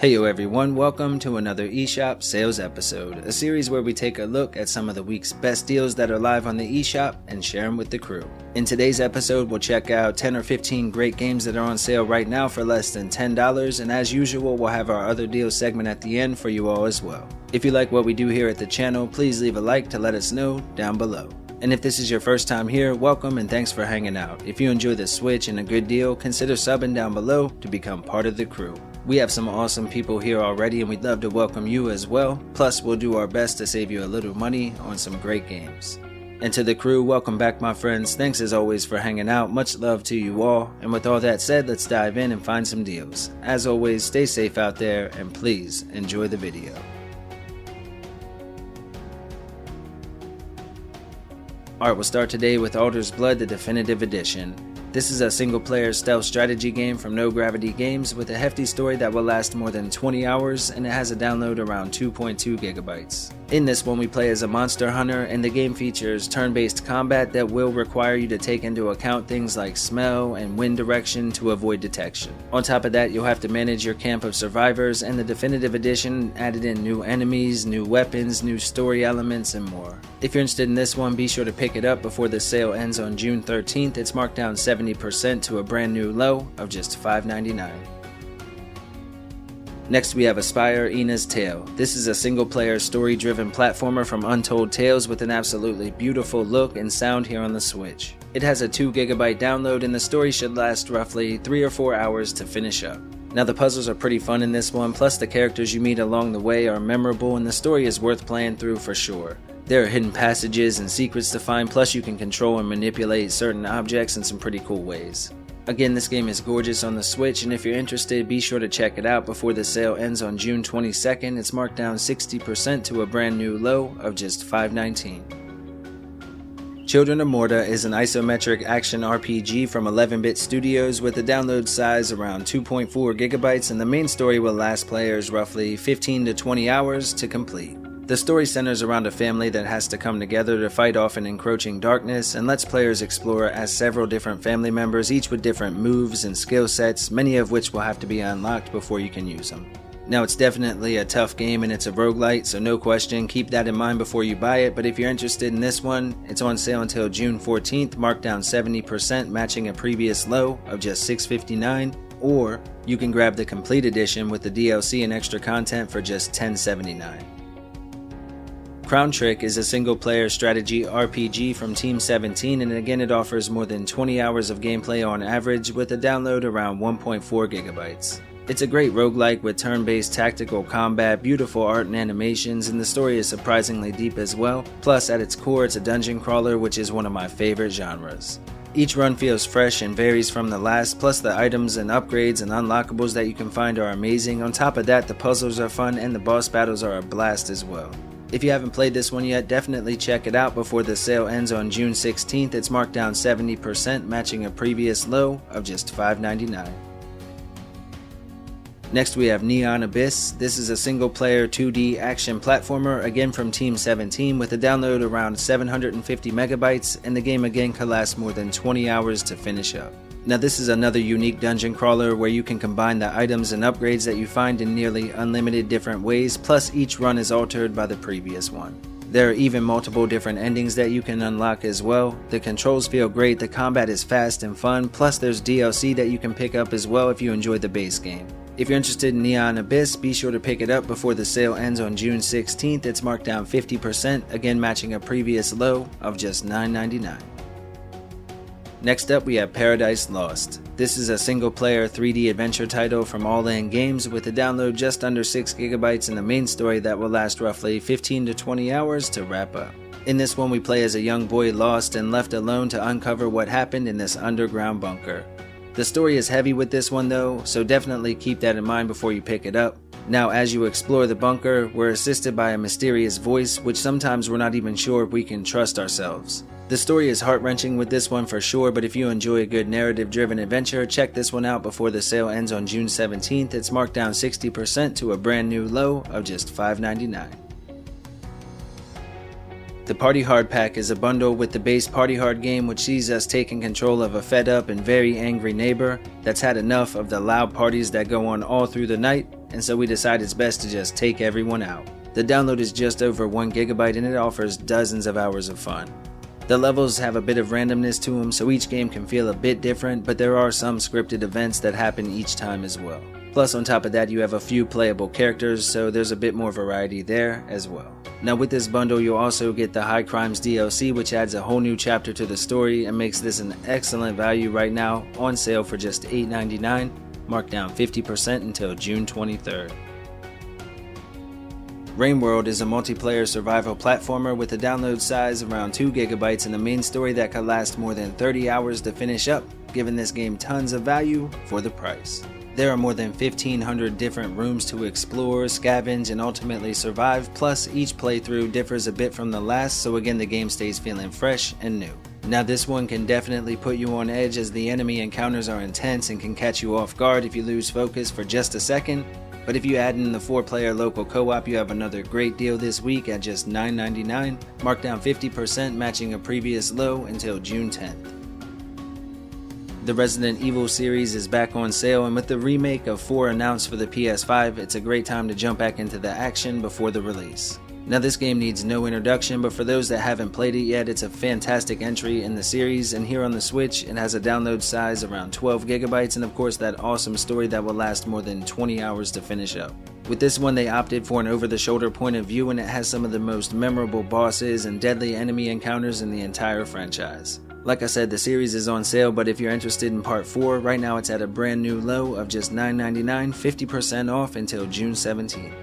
Heyo everyone, welcome to another eShop sales episode, a series where we take a look at some of the week's best deals that are live on the eShop and share them with the crew. In today's episode, we'll check out 10 or 15 great games that are on sale right now for less than $10, and as usual, we'll have our other deals segment at the end for you all as well. If you like what we do here at the channel, please leave a like to let us know down below. And if this is your first time here, welcome and thanks for hanging out. If you enjoy the Switch and a good deal, consider subbing down below to become part of the crew. We have some awesome people here already and we'd love to welcome you as well. Plus, we'll do our best to save you a little money on some great games. And to the crew, welcome back my friends. Thanks as always for hanging out. Much love to you all. And with all that said, let's dive in and find some deals. As always, stay safe out there and please enjoy the video. Alright, we'll start today with Alder's Blood, the Definitive Edition. This is a single-player stealth strategy game from No Gravity Games with a hefty story that will last more than 20 hours and it has a download around 2.2 gigabytes. In this one we play as a monster hunter and the game features turn-based combat that will require you to take into account things like smell and wind direction to avoid detection. On top of that, you'll have to manage your camp of survivors, and the Definitive Edition added in new enemies, new weapons, new story elements, and more. If you're interested in this one, be sure to pick it up before the sale ends on June 13th. It's marked down 70% to a brand new low of just $5.99. Next we have Aspire Ina's Tale. This is a single-player story-driven platformer from Untold Tales with an absolutely beautiful look and sound here on the Switch. It has a 2 gigabyte download and the story should last roughly 3 or 4 hours to finish up. Now the puzzles are pretty fun in this one, plus the characters you meet along the way are memorable and the story is worth playing through for sure. There are hidden passages and secrets to find, plus you can control and manipulate certain objects in some pretty cool ways. Again, this game is gorgeous on the Switch, and if you're interested, be sure to check it out before the sale ends on June 22nd. It's marked down 60% to a brand new low of just $5.19. Children of Morta is an isometric action RPG from 11-bit studios with a download size around 2.4 gigabytes, and the main story will last players roughly 15 to 20 hours to complete. The story centers around a family that has to come together to fight off an encroaching darkness and lets players explore as several different family members, each with different moves and skill sets, many of which will have to be unlocked before you can use them. Now it's definitely a tough game and it's a roguelite, so no question, keep that in mind before you buy it, but if you're interested in this one, it's on sale until June 14th, marked down 70%, matching a previous low of just $6.59, or you can grab the complete edition with the DLC and extra content for just $10.79. Crown Trick is a single-player strategy RPG from Team 17, and again it offers more than 20 hours of gameplay on average with a download around 1.4 gigabytes. It's a great roguelike with turn-based tactical combat, beautiful art and animations, and the story is surprisingly deep as well. Plus, at its core, it's a dungeon crawler, which is one of my favorite genres. Each run feels fresh and varies from the last, plus the items and upgrades and unlockables that you can find are amazing. On top of that, the puzzles are fun and the boss battles are a blast as well. If you haven't played this one yet, definitely check it out before the sale ends on June 16th. It's marked down 70%, matching a previous low of just $5.99. Next we have Neon Abyss. This is a single-player 2D action platformer, again from Team 17, with a download around 750 megabytes, and the game again could last more than 20 hours to finish up. Now this is another unique dungeon crawler where you can combine the items and upgrades that you find in nearly unlimited different ways, plus each run is altered by the previous one. There are even multiple different endings that you can unlock as well. The controls feel great, the combat is fast and fun, plus there's DLC that you can pick up as well if you enjoy the base game. If you're interested in Neon Abyss, be sure to pick it up before the sale ends on June 16th. It's marked down 50%, again matching a previous low of just $9.99. Next up we have Paradise Lost. This is a single-player 3D adventure title from OLED Games with a download just under 6 gigabytes and the main story that will last roughly 15 to 20 hours to wrap up. In this one we play as a young boy lost and left alone to uncover what happened in this underground bunker. The story is heavy with this one though, so definitely keep that in mind before you pick it up. Now as you explore the bunker, we're assisted by a mysterious voice, which sometimes we're not even sure if we can trust ourselves. The story is heart-wrenching with this one for sure, but if you enjoy a good narrative-driven adventure, check this one out before the sale ends on June 17th. It's marked down 60% to a brand new low of just $5.99. The Party Hard Pack is a bundle with the base Party Hard game, which sees us taking control of a fed up and very angry neighbor that's had enough of the loud parties that go on all through the night and so we decided it's best to just take everyone out. The download is just over 1 GB and it offers dozens of hours of fun. The levels have a bit of randomness to them, so each game can feel a bit different, but there are some scripted events that happen each time as well. Plus on top of that, you have a few playable characters, so there's a bit more variety there as well. Now with this bundle, you'll also get the High Crimes DLC, which adds a whole new chapter to the story and makes this an excellent value right now, on sale for just $8.99, marked down 50% until June 23rd. Rainworld is a multiplayer survival platformer with a download size around 2 GB and a main story that could last more than 30 hours to finish up, giving this game tons of value for the price. There are more than 1,500 different rooms to explore, scavenge, and ultimately survive, plus each playthrough differs a bit from the last, so again the game stays feeling fresh and new. Now this one can definitely put you on edge as the enemy encounters are intense and can catch you off guard if you lose focus for just a second, but if you add in the 4-player local co-op, you have another great deal this week at just $9.99, marked down 50%, matching a previous low until June 10th. The Resident Evil series is back on sale, and with the remake of 4 announced for the PS5, it's a great time to jump back into the action before the release. Now this game needs no introduction, but for those that haven't played it yet, it's a fantastic entry in the series, and here on the Switch, it has a download size around 12 GB and of course that awesome story that will last more than 20 hours to finish up. With this one, they opted for an over-the-shoulder point of view, and it has some of the most memorable bosses and deadly enemy encounters in the entire franchise. Like I said, the series is on sale, but if you're interested in part 4, right now it's at a brand new low of just $9.99, 50% off until June 17th.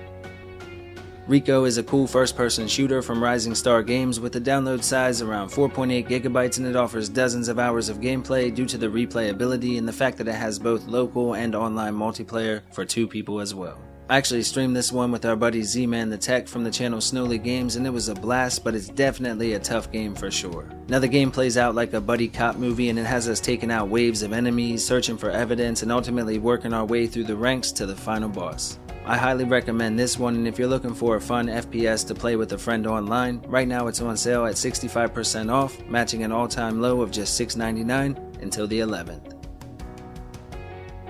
RICO is a cool first-person shooter from Rising Star Games with a download size around 4.8 GB and it offers dozens of hours of gameplay due to the replayability and the fact that it has both local and online multiplayer for 2 people as well. I actually streamed this one with our buddy Z-Man the Tech from the channel Snowly Games, and it was a blast, but it's definitely a tough game for sure. Now the game plays out like a buddy cop movie, and it has us taking out waves of enemies, searching for evidence, and ultimately working our way through the ranks to the final boss. I highly recommend this one, and if you're looking for a fun FPS to play with a friend online, right now it's on sale at 65% off, matching an all-time low of just $6.99 until the 11th.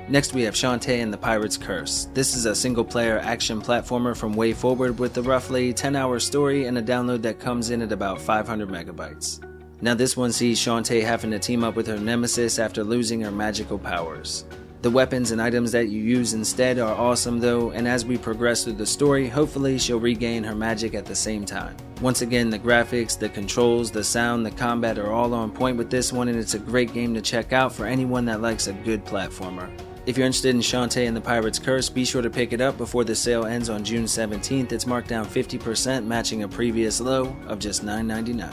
Next we have Shantae and the Pirate's Curse. This is a single-player action platformer from WayForward with a roughly 10-hour story and a download that comes in at about 500 megabytes. Now this one sees Shantae having to team up with her nemesis after losing her magical powers. The weapons and items that you use instead are awesome though, and as we progress through the story, hopefully she'll regain her magic at the same time. Once again, the graphics, the controls, the sound, the combat are all on point with this one, and it's a great game to check out for anyone that likes a good platformer. If you're interested in Shantae and the Pirate's Curse, be sure to pick it up before the sale ends on June 17th. It's marked down 50%, matching a previous low of just $9.99.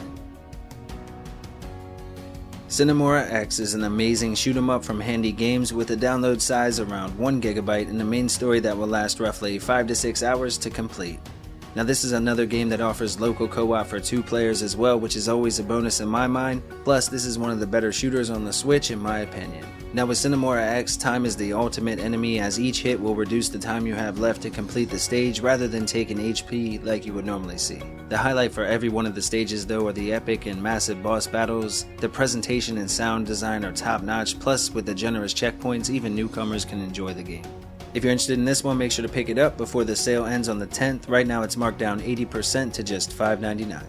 Sine Mora Ex is an amazing shoot 'em up from Handy Games with a download size around 1 GB and a main story that will last roughly 5 to 6 hours to complete. Now this is another game that offers local co-op for 2 players as well, which is always a bonus in my mind. Plus this is one of the better shooters on the Switch in my opinion. Now with Sine Mora Ex, time is the ultimate enemy, as each hit will reduce the time you have left to complete the stage rather than taking HP like you would normally see. The highlight for every one of the stages though are the epic and massive boss battles. The presentation and sound design are top notch, plus with the generous checkpoints, even newcomers can enjoy the game. If you're interested in this one, make sure to pick it up before the sale ends on the 10th. Right now it's marked down 80% to just $5.99.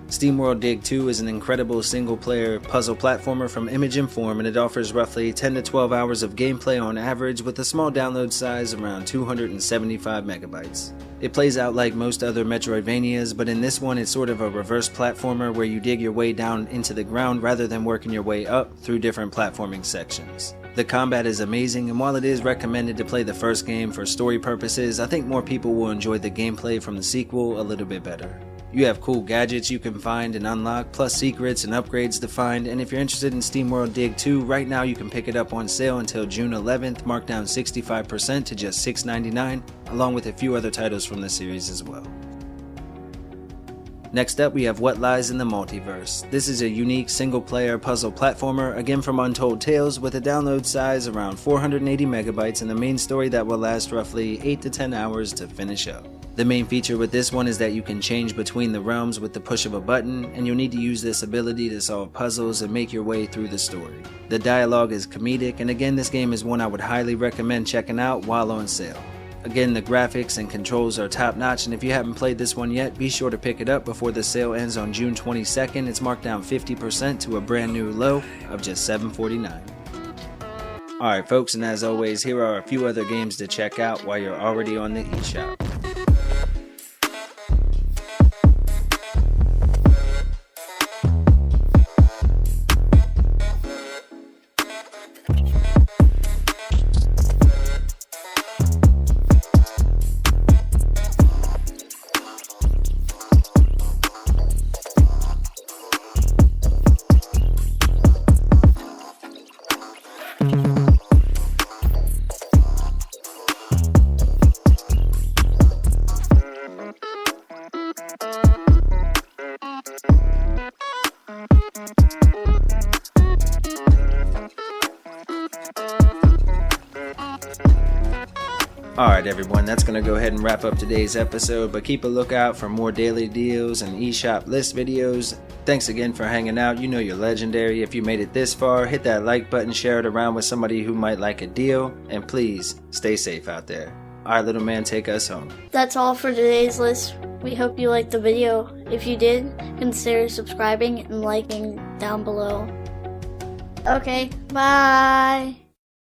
Steamworld Dig 2 is an incredible single-player puzzle platformer from Image & Form, and it offers roughly 10 to 12 hours of gameplay on average with a small download size around 275 megabytes. It plays out like most other Metroidvanias, but in this one it's sort of a reverse platformer where you dig your way down into the ground rather than working your way up through different platforming sections. The combat is amazing, and while it is recommended to play the first game for story purposes, I think more people will enjoy the gameplay from the sequel a little bit better. You have cool gadgets you can find and unlock, plus secrets and upgrades to find, and if you're interested in Steamworld Dig 2, right now you can pick it up on sale until June 11th, marked down 65% to just $6.99, along with a few other titles from the series as well. Next up, we have What Lies in the Multiverse. This is a unique single-player puzzle platformer, again from Untold Tales, with a download size around 480 megabytes and a main story that will last roughly 8 to 10 hours to finish up. The main feature with this one is that you can change between the realms with the push of a button, and you'll need to use this ability to solve puzzles and make your way through the story. The dialogue is comedic, and again, this game is one I would highly recommend checking out while on sale. Again, the graphics and controls are top notch, and if you haven't played this one yet, be sure to pick it up before the sale ends on June 22nd. It's marked down 50% to a brand new low of just $7.49. Alright folks, and as always, here are a few other games to check out while you're already on the eShop. Alright everyone, that's going to go ahead and wrap up today's episode, but keep a lookout for more daily deals and eShop list videos. Thanks again for hanging out. You know you're legendary. If you made it this far, hit that like button, share it around with somebody who might like a deal, and please stay safe out there. Alright little man, take us home. That's all for today's list. We hope you liked the video. If you did, consider subscribing and liking down below. Okay, bye!